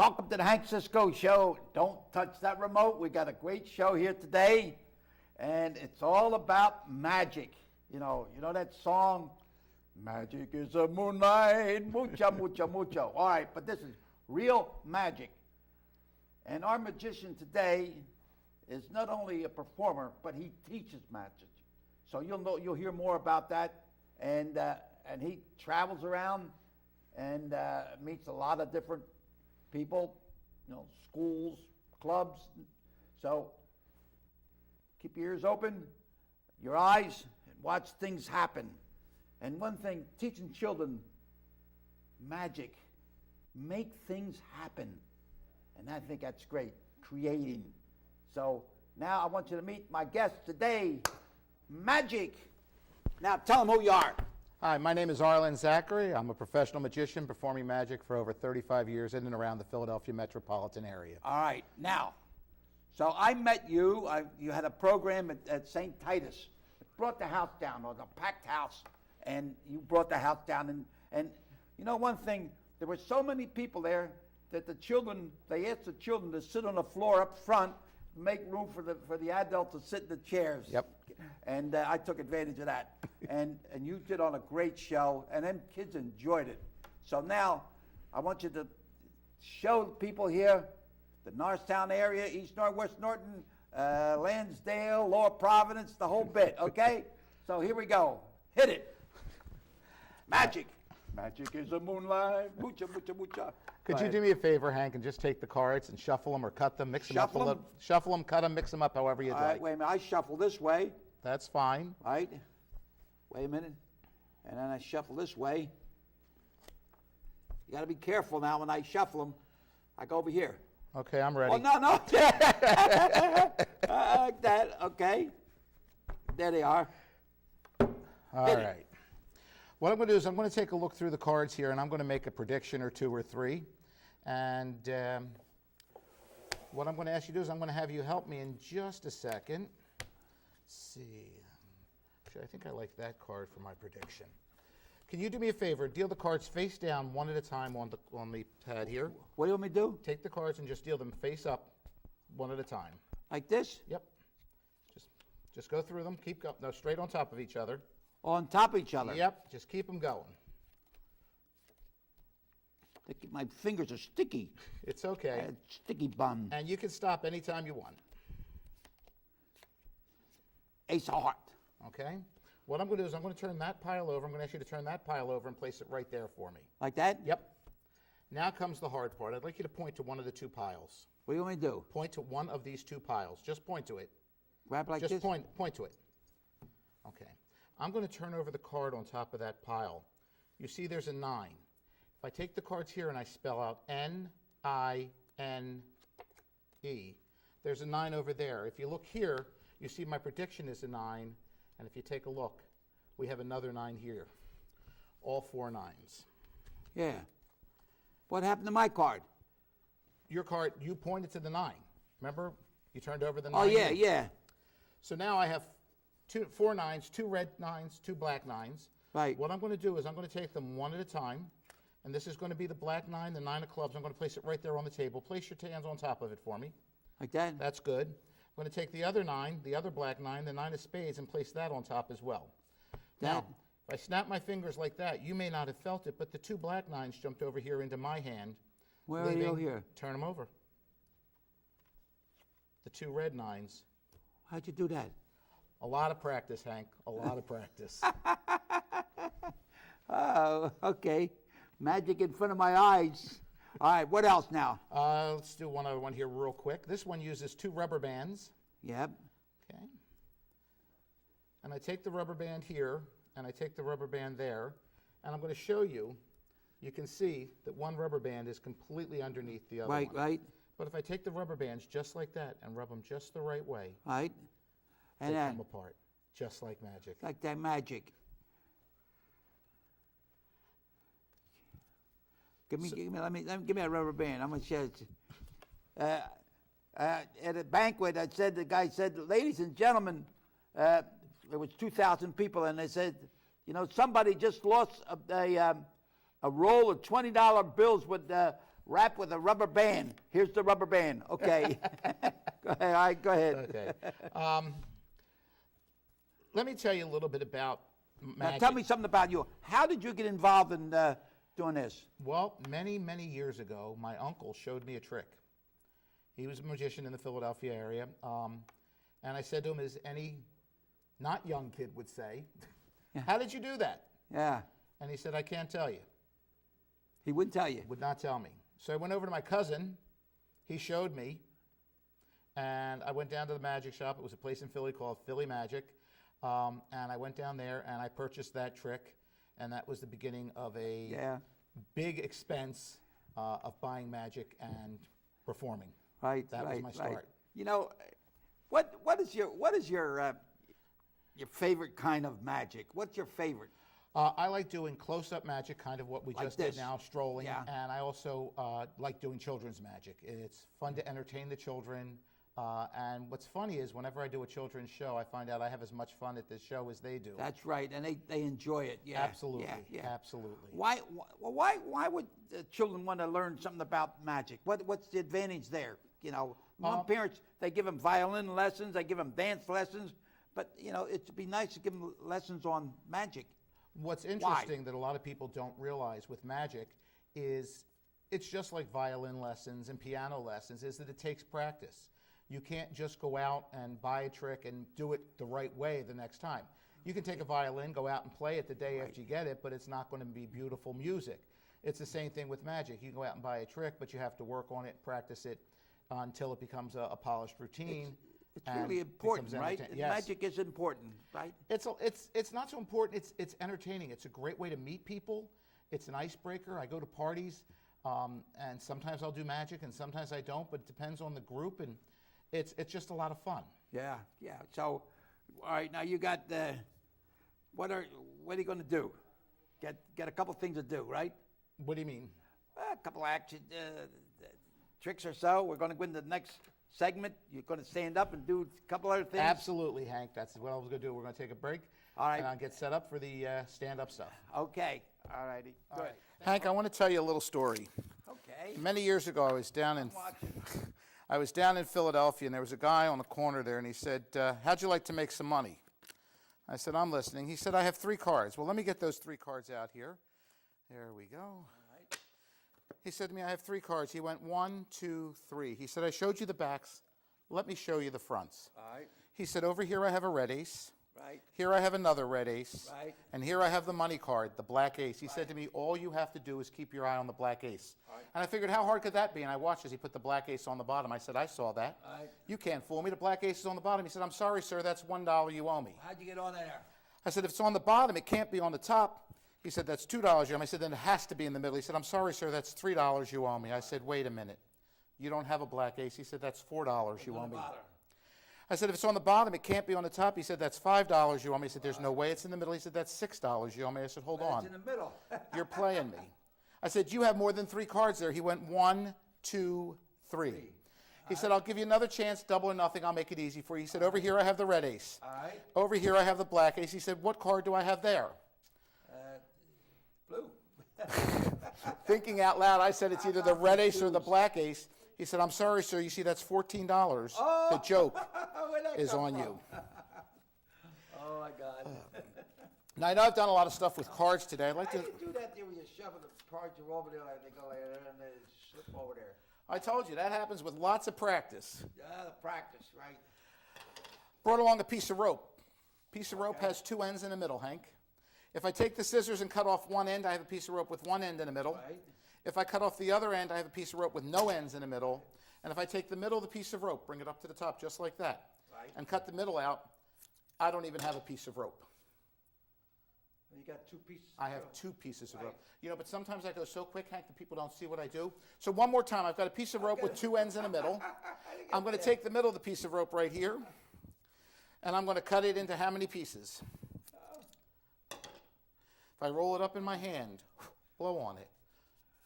Welcome to the Hank Cisco Show. Don't touch that remote. We got a great show here today, and it's all about magic. You know that song, "Magic is a moonlight, mucha, mucha, mucha." All right, but this is real magic. And our magician today is not only a performer, but he teaches magic. So you'll hear more about that. And he travels around and meets a lot of different people, schools, clubs. So keep your ears open, your eyes, and watch things happen. And one thing, teaching children magic, make things happen. And I think that's great, creating. So now I want you to meet my guest today, Magic. Now tell them who you are. Hi, my name is Arlen, Zachary. I'm a professional magician performing magic for over 35 years in and around the Philadelphia metropolitan area. All right, now, so I met you. You had a program at St. Titus. It brought the house down, or the packed house, and you brought the house down. And you know one thing, there were so many people there that they asked the children to sit on the floor up front, make room for the adults to sit in the chairs. Yep. And I took advantage of that. and you did on a great show, and them kids enjoyed it. So now I want you to show people here, the Norristown area, East Northwest Norton, Lansdale, Lower Providence, the whole bit, okay? So here we go. Hit it. Magic. Magic is a moonlight, mucha, mucha, mucha. Could you do me a favor, Hank, and just take the cards and shuffle them or cut them, mix them up a little? Shuffle them, cut them, mix them up however you'd like. Wait a minute, I shuffle this way. That's fine. Right. Wait a minute. And then I shuffle this way. You got to be careful now when I shuffle them. I go over here. Okay, I'm ready. Oh, no. Like that, okay. There they are. All right. What I'm going to do is I'm going to take a look through the cards here, and I'm going to make a prediction or two or three. And what I'm going to ask you to do is I'm going to have you help me in just a second. Let's see. Actually, I think I like that card for my prediction. Can you do me a favor? Deal the cards face down one at a time on the pad here. What do you want me to do? Take the cards and just deal them face up one at a time. Like this? Yep. Just go through them. Keep going. No, straight on top of each other. On top of each other? Yep. Just keep them going. My fingers are sticky. It's okay. Sticky bun. And you can stop anytime you want. Ace of heart. Okay? What I'm going to do is I'm going to turn that pile over. I'm going to ask you to turn that pile over and place it right there for me. Like that? Yep. Now comes the hard part. I'd like you to point to one of the two piles. What do you want me to do? Point to one of these two piles. Just point to it. Grab like Just this? Just point to it. Okay. I'm going to turn over the card on top of that pile. You see there's a 9. If I take the cards here and I spell out N-I-N-E, there's a 9 over there. If you look here, you see my prediction is a 9, and if you take a look, we have another 9 here. All 4 9s. Yeah. What happened to my card? Your card, you pointed to the 9. Remember? You turned over the 9. Oh, yeah. So now I have 4 9s, 2 red 9s, 2 black 9s. Right. What I'm going to do is I'm going to take them one at a time, and this is going to be the black 9, the 9 of clubs. I'm going to place it right there on the table. Place your hands on top of it for me. Like that? That's good. I'm going to take the other 9, the other black 9, the 9 of spades, and place that on top as well. Now, if I snap my fingers like that, you may not have felt it, but the 2 black 9s jumped over here into my hand. Where are you here? Turn them over. The 2 red 9s. How'd you do that? A lot of practice, Hank. A lot of practice. Oh, okay. Magic in front of my eyes. All right, what else now? Let's do one other one here real quick. This one uses 2 rubber bands. Yep. Okay. And I take the rubber band here, and I take the rubber band there, and I'm going to show you. You can see that one rubber band is completely underneath the other one. Right. But if I take the rubber bands just like that and rub them just the right way, right, and they come apart, just like magic. Like that magic. Give me a rubber band. I'm gonna share it. At a banquet, the guy said, "Ladies and gentlemen," there was 2,000 people, and they said, somebody just lost a roll of $20 bills with rap with a rubber band. Here's the rubber band. Okay. Go ahead. All right, go ahead. Okay. Let me tell you a little bit about Now magic. tell me something about you. How did you get involved in doing this? Well, many, many years ago, my uncle showed me a trick. He was a magician in the Philadelphia area. And I said to him, as any not young kid would say, how did you do that? Yeah. And he said, I can't tell you. He wouldn't tell you. Would not tell me. So I went over to my cousin. He showed me. And I went down to the magic shop. It was a place in Philly called Philly Magic. And I went down there and I purchased that trick. And that was the beginning of a big expense of buying magic and performing. Right. That was my start. Right. You know, what is your favorite kind of magic? What's your favorite? I like doing close-up magic, kind of what we Like just this. did now, strolling. Yeah. And I also like doing children's magic. It's fun to entertain the children. And what's funny is whenever I do a children's show, I find out I have as much fun at this show as they do. That's right, and they enjoy it. Yeah. Absolutely. Yeah. Absolutely. Why would children want to learn something about magic? What's the advantage there? You know, some parents, they give them violin lessons, they give them dance lessons, but you know, it'd be nice to give them lessons on magic. What's interesting that a lot of people don't realize with magic is it's just like violin lessons and piano lessons, is that it takes practice. You can't just go out and buy a trick and do it the right way the next time. You can take a violin, go out and play it the day after you get it, but it's not going to be beautiful music. It's the same thing with magic. You can go out and buy a trick, but you have to work on it, practice it until it becomes a polished routine. It's really important, right? Yes. Magic is important, right? It's not so important. It's entertaining. It's a great way to meet people. It's an icebreaker. I go to parties, and sometimes I'll do magic, and sometimes I don't. But it depends on the group, and it's just a lot of fun. Yeah. So, all right, now you got what are you going to do? Get a couple things to do, right? What do you mean? A couple action tricks or so. We're going to go into the next segment. You're going to stand up and do a couple other things. Absolutely, Hank. That's what I was going to do. We're going to take a break. All right. And I'll get set up for the stand-up stuff. Okay. All righty. Good. Hank, I want to tell you a little story. Okay. Many years ago, I was down in Watching. I was down in Philadelphia, and there was a guy on the corner there, and he said, how'd you like to make some money? I said, I'm listening. He said, I have 3 cards. Well, let me get those 3 cards out here. There we go. All right. He said to me, I have 3 cards. He went 1, 2, 3. He said, I showed you the backs. Let me show you the fronts. All right. He said, over here I have a red ace. Right. Here I have another red ace. Right. And here I have the money card, the black ace. He said to me, all you have to do is keep your eye on the black ace. Right. And I figured, how hard could that be? And I watched as he put the black ace on the bottom. I said, I saw that. Right. You can't fool me. The black ace is on the bottom. He said, I'm sorry, sir. That's $1 you owe me. How'd you get on there? I said, if it's on the bottom, it can't be on the top. He said, that's $2 you owe me. I said, then it has to be in the middle. He said, I'm sorry, sir. That's $3 you owe me. I said, wait a minute. You don't have a black ace. He said, that's $4 you owe me. I said, if it's on the bottom, it can't be on the top. He said, that's $5 you owe me. He said, there's no way it's in the middle. He said, that's $6 you owe me. I said, hold on. It's in the middle. You're playing me. I said, you have more than 3 cards there. He went 1, 2, 3. He said, I'll give you another chance, double or nothing. I'll make it easy for you. He said, over here I have the red ace. All right. Over here I have the black ace. He said, what card do I have there? Blue. Thinking out loud, I said, it's either the red ace or the black ace. He said, I'm sorry, sir. You see, that's $14. The joke is on you. Oh, my God. Now, I know I've done a lot of stuff with cards today. I'd like How to. do you do that there when you shove the cards over there, like they go there and they slip over there? I told you, that happens with lots of practice. The practice, right? Brought along a piece of rope. Piece of rope has 2 ends in the middle, Hank. If I take the scissors and cut off one end, I have a piece of rope with 1 end in the middle. Right. If I cut off the other end, I have a piece of rope with no ends in the middle. And if I take the middle of the piece of rope, bring it up to the top just like that, Right. and cut the middle out, I don't even have a piece of rope. You got 2 pieces. I have 2 pieces of rope. You know, but sometimes I go so quick, Hank, that people don't see what I do. So one more time, I've got a piece of rope with 2 ends in the middle. I'm going to take the middle of the piece of rope right here, and I'm going to cut it into how many pieces? If I roll it up in my hand, blow on it,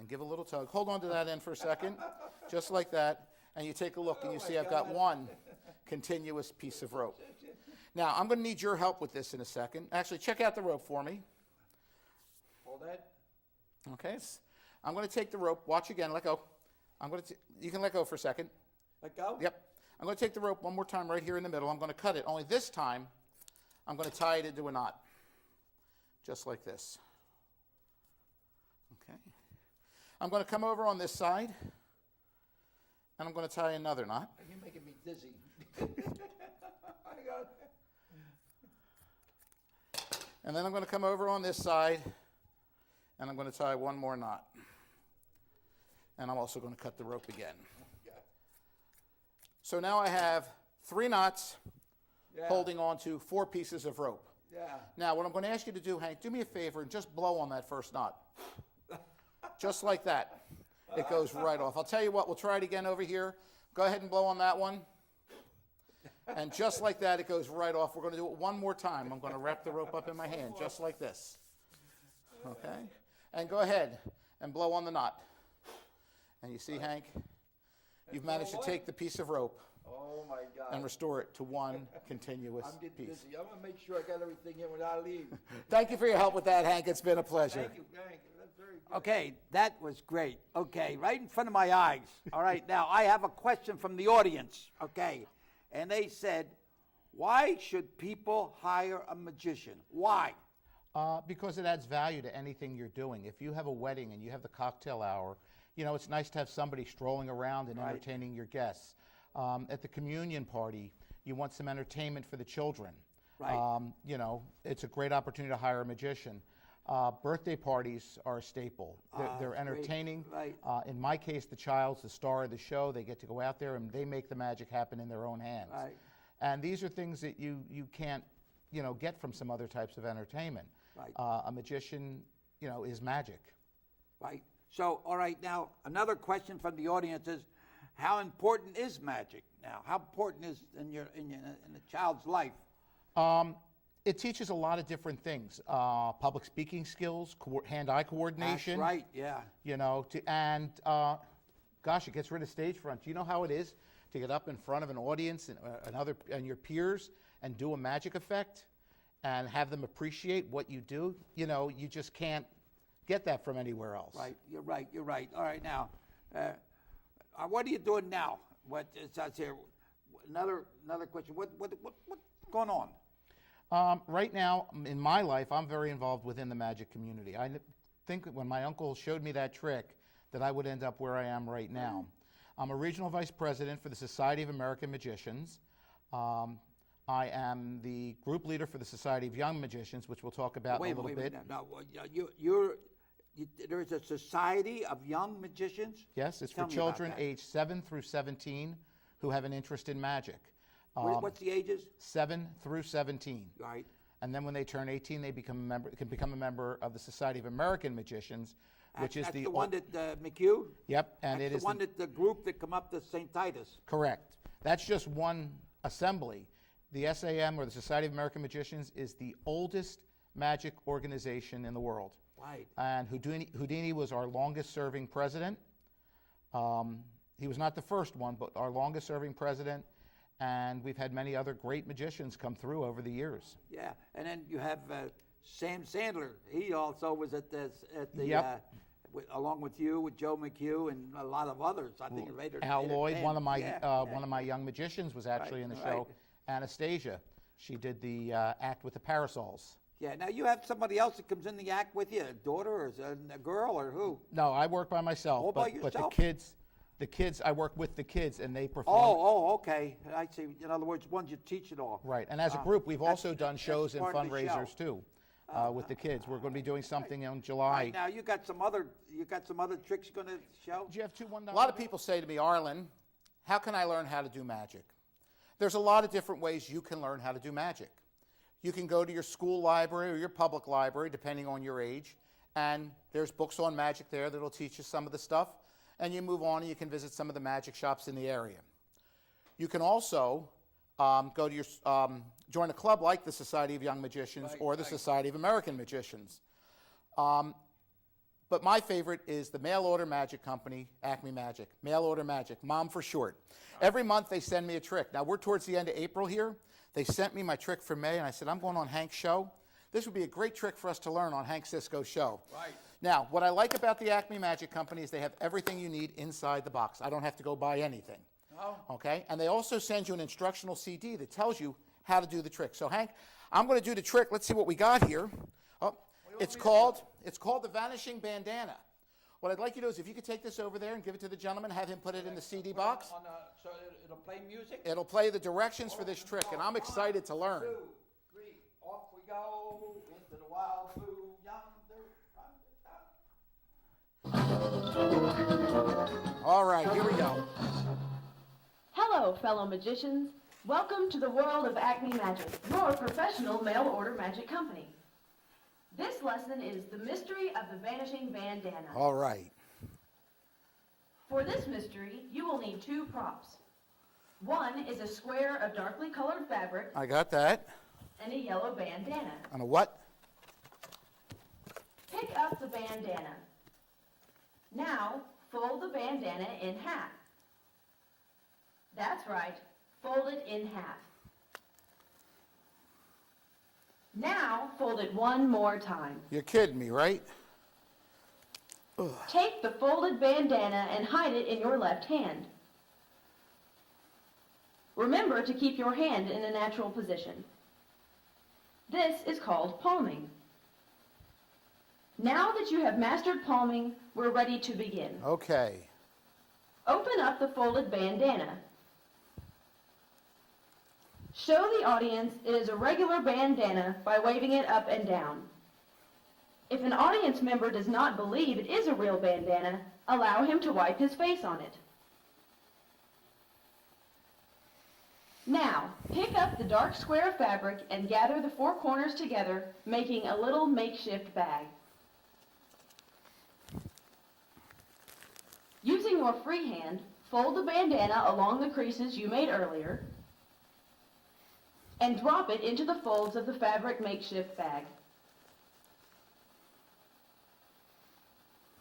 and give a little tug. Hold on to that end for a second, just like that, and you take a look, and you see I've got 1 continuous piece of rope. Now, I'm going to need your help with this in a second. Actually, check out the rope for me. Hold that. Okay. I'm going to take the rope. Watch again. Let go. You can let go for a second. Let go? Yep. I'm going to take the rope one more time right here in the middle. I'm going to cut it. Only this time, I'm going to tie it into a knot. Just like this. Okay. I'm going to come over on this side, and I'm going to tie another knot. You're making me dizzy. And then I'm going to come over on this side, and I'm going to tie one more knot. And I'm also going to cut the rope again. So now I have 3 knots holding on to 4 pieces of rope. Yeah. Now, what I'm going to ask you to do, Hank, do me a favor and just blow on that first knot. Just like that. It goes right off. I'll tell you what, we'll try it again over here. Go ahead and blow on that one. And just like that, it goes right off. We're going to do it one more time. I'm going to wrap the rope up in my hand, just like this. Okay? And go ahead and blow on the knot. And you see, Hank, you've managed to take the piece of rope my God. and restore it to one continuous I'm getting piece. busy. I'm going to make sure I got everything in when I leave. Thank you for your help with that, Hank. It's been a pleasure. Thank you. That's very good. Okay, that was great. Okay, right in front of my eyes. All right, now I have a question from the audience. Okay, and they said, why should people hire a magician? Why? Because it adds value to anything you're doing. If you have a wedding and you have the cocktail hour, you know, it's nice to have somebody strolling around and entertaining your guests. At the communion party, you want some entertainment for the children. Right. You know, it's a great opportunity to hire a magician. Birthday parties are a staple. They're entertaining. Right. In my case, the child's the star of the show. They get to go out there and they make the magic happen in their own hands. Right. And these are things that you can't, you know, get from some other types of entertainment. Right. A magician, you know, is magic. Right. So, all right, now another question from the audience is, how important is magic now? How important is in a child's life? It teaches a lot of different things. Public speaking skills, hand-eye coordination. That's right. Yeah. You know, gosh, it gets rid of stage fright. Do you know how it is to get up in front of an audience and your peers and do a magic effect and have them appreciate what you do? You know, you just can't get that from anywhere else. Right. You're right. You're right. All right, now, what are you doing now? What it says here? Another question. What's going on? Right now, in my life, I'm very involved within the magic community. I think when my uncle showed me that trick that I would end up where I am right now. I'm a regional vice president for the Society of American Magicians. I am the group leader for the Society of Young Magicians, which we'll talk about in a little bit. No, there's a Society of Young Magicians? Yes, it's Tell for me about children that. aged 7 through 17 who have an interest in magic. What's the ages? 7 through 17. Right. And then when they turn 18, they can become a member of the Society of American Magicians, which is That's the the one that McHugh? Yep, and That's it is the one that the group that come up to St. Titus. correct. That's just one assembly. The SAM, or the Society of American Magicians, is the oldest magic organization in the world. Right. And Houdini was our longest-serving president. He was not the first one, but our longest-serving president. And we've had many other great magicians come through over the years. Yeah, and then you have Sam Sandler. He also was at the Yep. Along with you, with Joe McHugh and a lot of others. I think later. Al Lloyd, Dan. one of my Yeah, one of my young magicians, was actually in the right. show. Anastasia, she did the act with the parasols. Yeah. Now you have somebody else that comes in the act with you, a daughter or a girl or who? No, I work by myself. All by but yourself? the kids, I work with the kids, and they perform. Oh, okay. I see. In other words, ones you teach it all. Right, and as a group, we've also done shows and part of the show. fundraisers too, with the kids. We're going to be doing something in All July. right, now you got some other tricks you're going to show. Do you have 2 $1? A lot of people say to me, Arlen, how can I learn how to do magic? There's a lot of different ways you can learn how to do magic. You can go to your school library or your public library, depending on your age, and there's books on magic there that'll teach you some of the stuff, and you move on and you can visit some of the magic shops in the area. You can also go to join a club like the Society of Young Magicians or the Society of American Magicians. But my favorite is the mail order magic company, Acme Magic. Mail order magic, MOM for short. Every month they send me a trick. Now we're towards the end of April here. They sent me my trick for May, and I said, I'm going on Hank's show. this would be a great trick for us to learn on Hank Cisco's show. Right. Now, what I like about the Acme Magic Company is they have everything you need inside the box. I don't have to go buy anything. Oh. Okay? And they also send you an instructional CD that tells you how to do the trick. So, Hank, I'm going to do the trick. Let's see what we got here. Oh, it's called the Vanishing Bandana. What I'd like you to do is if you could take this over there and give it to the gentleman, have him put it in the CD box. So it'll play music? It'll play the directions for this trick, and I'm excited to learn. 1, 2, 3, off we go into the wild blue yonder. All right, here we go. Hello, fellow magicians. Welcome to the world of Acme Magic, your professional mail-order magic company. This lesson is the mystery of the vanishing bandana. All right. For this mystery, you will need 2 props. One is a square of darkly colored fabric I got that. and a yellow bandana. On a what? Pick up the bandana. Now, fold the bandana in half. That's right, fold it in half. Now, fold it one more time. You're kidding me, right? Take the folded bandana and hide it in your left hand. Remember to keep your hand in a natural position. This is called palming. Now that you have mastered palming, we're ready to begin. Okay. Open up the folded bandana. Show the audience it is a regular bandana by waving it up and down. If an audience member does not believe it is a real bandana, allow him to wipe his face on it. Now, pick up the dark square of fabric and gather the 4 corners together, making a little makeshift bag. Using your free hand, fold the bandana along the creases you made earlier and drop it into the folds of the fabric makeshift bag.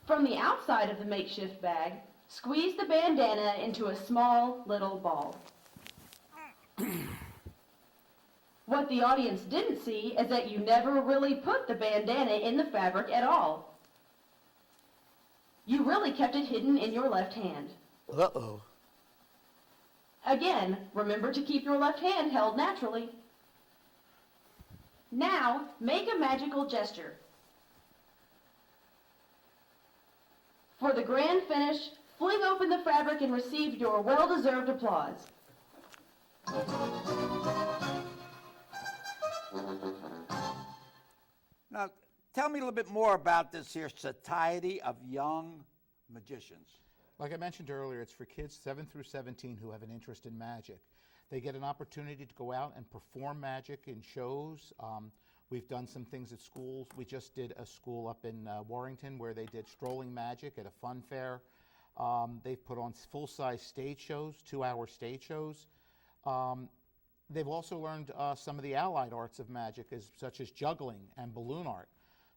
From the outside of the makeshift bag, squeeze the bandana into a small little ball. What the audience didn't see is that you never really put the bandana in the fabric at all. You really kept it hidden in your left hand. Uh-oh. Again, remember to keep your left hand held naturally. Now, make a magical gesture. For the grand finish, fling open the fabric and receive your well-deserved applause. Now, tell me a little bit more about this here Society of Young Magicians. Like I mentioned earlier, it's for kids 7 through 17 who have an interest in magic. They get an opportunity to go out and perform magic in shows. We've done some things at schools. We just did a school up in Warrington where they did strolling magic at a fun fair. They've put on full-size stage shows, 2-hour stage shows. They've also learned some of the allied arts of magic, such as juggling and balloon art.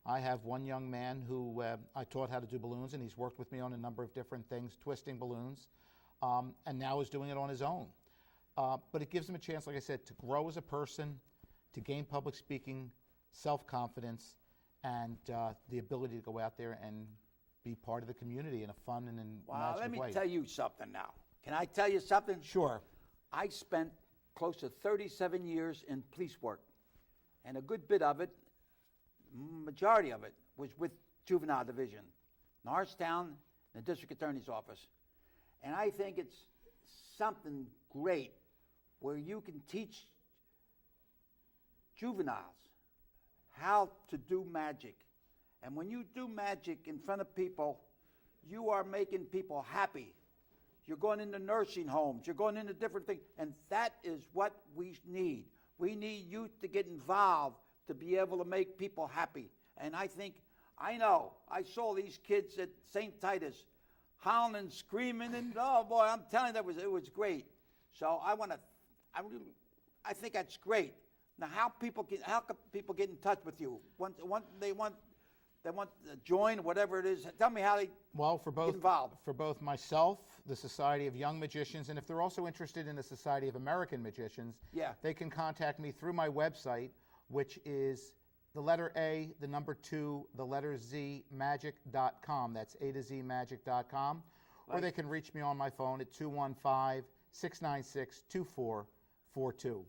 I have one young man who I taught how to do balloons, and he's worked with me on a number of different things, twisting balloons, and now is doing it on his own. But it gives him a chance, like I said, to grow as a person, to gain public speaking, self-confidence, and the ability to go out there and be part of the community in a fun and Wow, let imaginative me way. tell you something now. Can I tell you something? Sure. I spent close to 37 years in police work, and a good bit of it, majority of it, was with juvenile division, Norristown, the district attorney's office. And I think it's something great where you can teach juveniles how to do magic. And when you do magic in front of people, you are making people happy. You're going into nursing homes, you're going into different things, and that is what we need. We need youth to get involved to be able to make people happy. And I saw these kids at St. Titus howling and screaming, and oh boy, I'm telling you, it was great. So I think that's great. Now, how can people get in touch with you? They want to join, whatever it is. Tell me how they get involved. For both myself, the Society of Young Magicians, and if they're also interested in the Society of American Magicians, Yeah. they can contact me through my website, which is the letter A, the number 2, the letter Z, magic.com. That's A to Z magic.com. Or they can reach me on my phone at 215-696-2442. You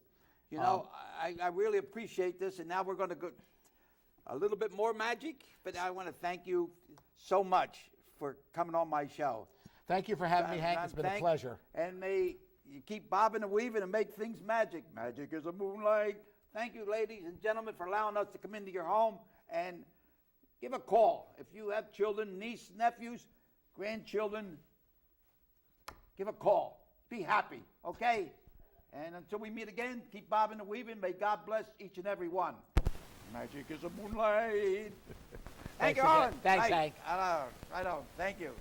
know, I really appreciate this, and now we're going to go a little bit more magic, but I want to thank you so much for coming on my show. Thank you for having me, Hank. It's been a pleasure. And may you keep bobbing and weaving and make things magic. Magic is a moonlight. Thank you, ladies and gentlemen, for allowing us to come into your home, and give a call. If you have children, nieces, nephews, grandchildren, give a call. Be happy, okay? And until we meet again, keep bobbing and weaving. May God bless each and every one. Magic is a moonlight. Thank you, Arlen. Thanks, Hank. I know. Thank you.